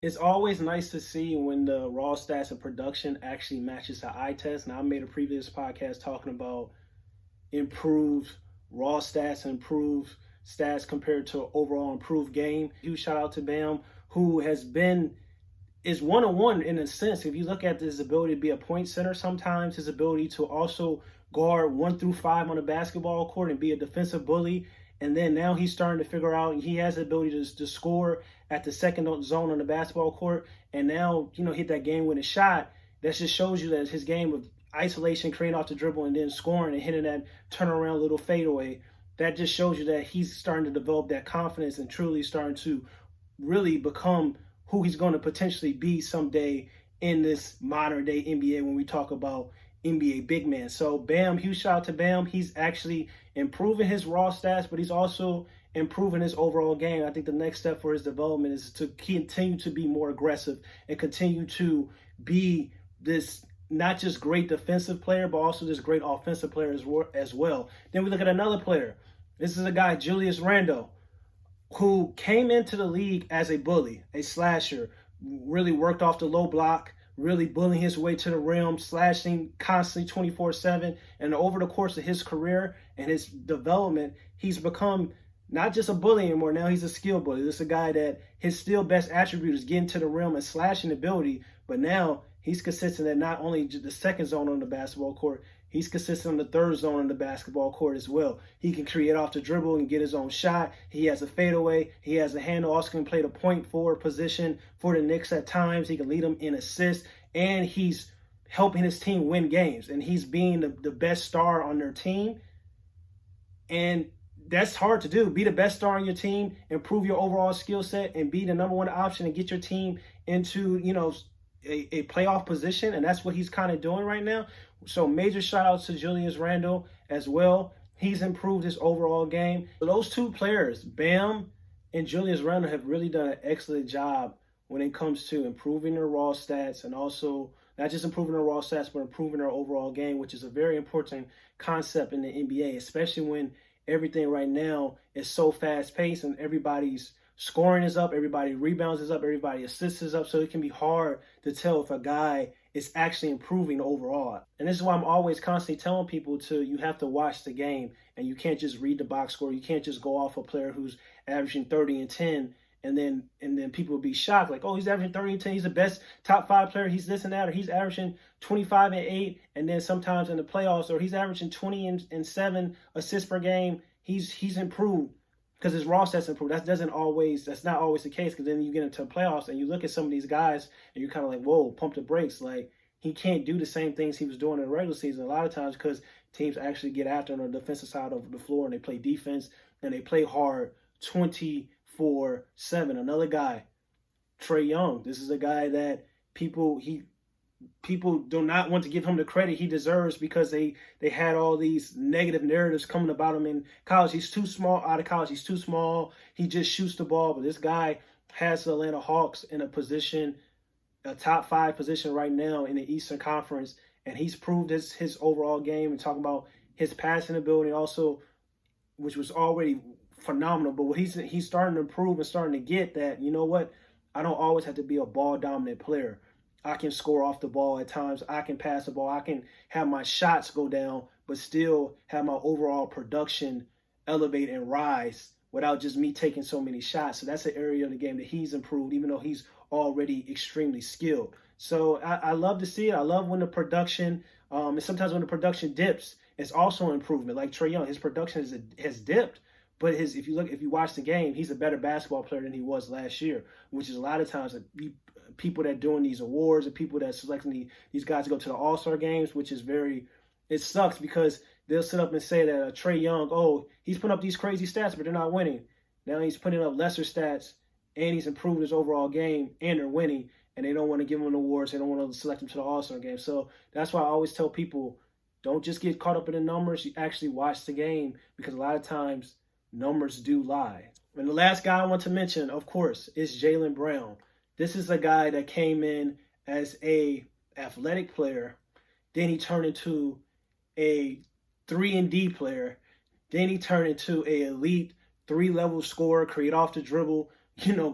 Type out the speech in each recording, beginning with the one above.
It's always nice to see when the raw stats and production actually matches the eye test. Now, I made a previous podcast talking about improved raw stats and improved stats compared to overall improved game. Huge shout out to Bam, who has been is one on one in a sense. If you look at his ability to be a point center, sometimes his ability to also guard 1 through 5 on the basketball court and be a defensive bully. And then now he's starting to figure out he has the ability to score at the second zone on the basketball court. And now, hit that game winning shot. That just shows you that his game of isolation, creating off the dribble, and then scoring and hitting that turnaround little fadeaway. That just shows you that he's starting to develop that confidence and truly starting to really become who he's going to potentially be someday in this modern day NBA when we talk about NBA big man. So Bam, huge shout out to Bam. He's actually improving his raw stats, but he's also improving his overall game. I think the next step for his development is to continue to be more aggressive and continue to be this not just great defensive player, but also this great offensive player as well. Then we look at another player. This is a guy, Julius Randle, who came into the league as a bully, a slasher, really worked off the low block, really bullying his way to the rim, slashing constantly 24/7. And over the course of his career and his development, he's become not just a bully anymore. Now he's a skill bully. This is a guy that his still best attribute is getting to the rim and slashing ability, but now he's consistent at not only the second zone on the basketball court, he's consistent on the third zone on the basketball court as well. He can create off the dribble and get his own shot. He has a fadeaway. He has a handle. Also can play the point forward position for the Knicks at times. He can lead them in assists, and he's helping his team win games. And he's being the best star on their team. And that's hard to do. Be the best star on your team, improve your overall skill set, and be the number one option and get your team into, a playoff position. And that's what he's kind of doing right now. So major shout out to Julius Randle as well. He's improved his overall game. Those two players, Bam and Julius Randle, have really done an excellent job when it comes to improving their raw stats and also not just improving their raw stats, but improving their overall game, which is a very important concept in the NBA, especially when everything right now is so fast paced and everybody's scoring is up, everybody rebounds is up, everybody assists is up. So it can be hard to tell if a guy is actually improving overall. And this is why I'm always constantly telling people you have to watch the game and you can't just read the box score. You can't just go off a player who's averaging 30 and 10 and then people will be shocked like, oh, he's averaging 30 and 10. He's the best top 5 player. He's this and that, or he's averaging 25 and 8. And then sometimes in the playoffs, or he's averaging 20 and 7 assists per game. He's improved because his raw stats improved. That's not always the case, because then you get into playoffs and you look at some of these guys and you're kind of like, whoa, pump the brakes. Like, he can't do the same things he was doing in the regular season a lot of times because teams actually get after him on the defensive side of the floor and they play defense and they play hard 24/7. Another guy, Trae Young. This is a guy that people do not want to give him the credit he deserves because they had all these negative narratives coming about him in college. He's too small out of college. He's too small. He just shoots the ball. But this guy has the Atlanta Hawks in a top 5 position right now in the Eastern Conference. And he's proved his overall game, and talking about his passing ability also, which was already phenomenal. But what he's starting to improve and starting to get that, you know what? I don't always have to be a ball dominant player. I can score off the ball at times. I can pass the ball. I can have my shots go down, but still have my overall production elevate and rise without just me taking so many shots. So that's an area of the game that he's improved, even though he's already extremely skilled. So I love to see it. I love when the production, and sometimes when the production dips, it's also an improvement. Like Trae Young, his production has dipped. But if you watch the game, he's a better basketball player than he was last year, which is a lot of times people that doing these awards and people that selecting these guys to go to the All-Star games, which is it sucks because they'll sit up and say that Trae Young, oh, he's putting up these crazy stats, but they're not winning. Now he's putting up lesser stats and he's improved his overall game and they're winning, and they don't want to give him an award. They don't want to select him to the All-Star game. So that's why I always tell people, don't just get caught up in the numbers. You actually watch the game, because a lot of times numbers do lie. And the last guy I want to mention, of course, is Jaylen Brown. This is a guy that came in as a athletic player. Then he turned into a 3-and-D player. Then he turned into a elite 3-level scorer, create off the dribble,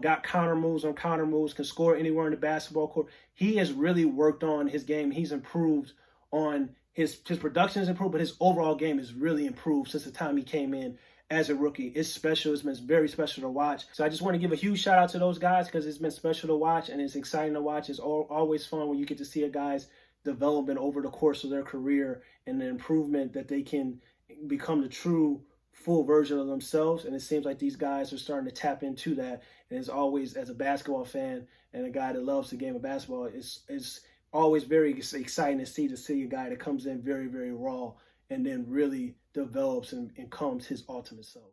got counter moves on counter moves, can score anywhere in the basketball court. He has really worked on his game. He's improved on his production has improved, but his overall game has really improved since the time he came in as a rookie. It's special. It's been very special to watch. So I just want to give a huge shout out to those guys because it's been special to watch and it's exciting to watch. It's always fun when you get to see a guy's development over the course of their career and the improvement that they can become the true full version of themselves. And it seems like these guys are starting to tap into that. And as always, as a basketball fan and a guy that loves the game of basketball, it's always very exciting to see a guy that comes in very, very raw and then really develops and becomes his ultimate self.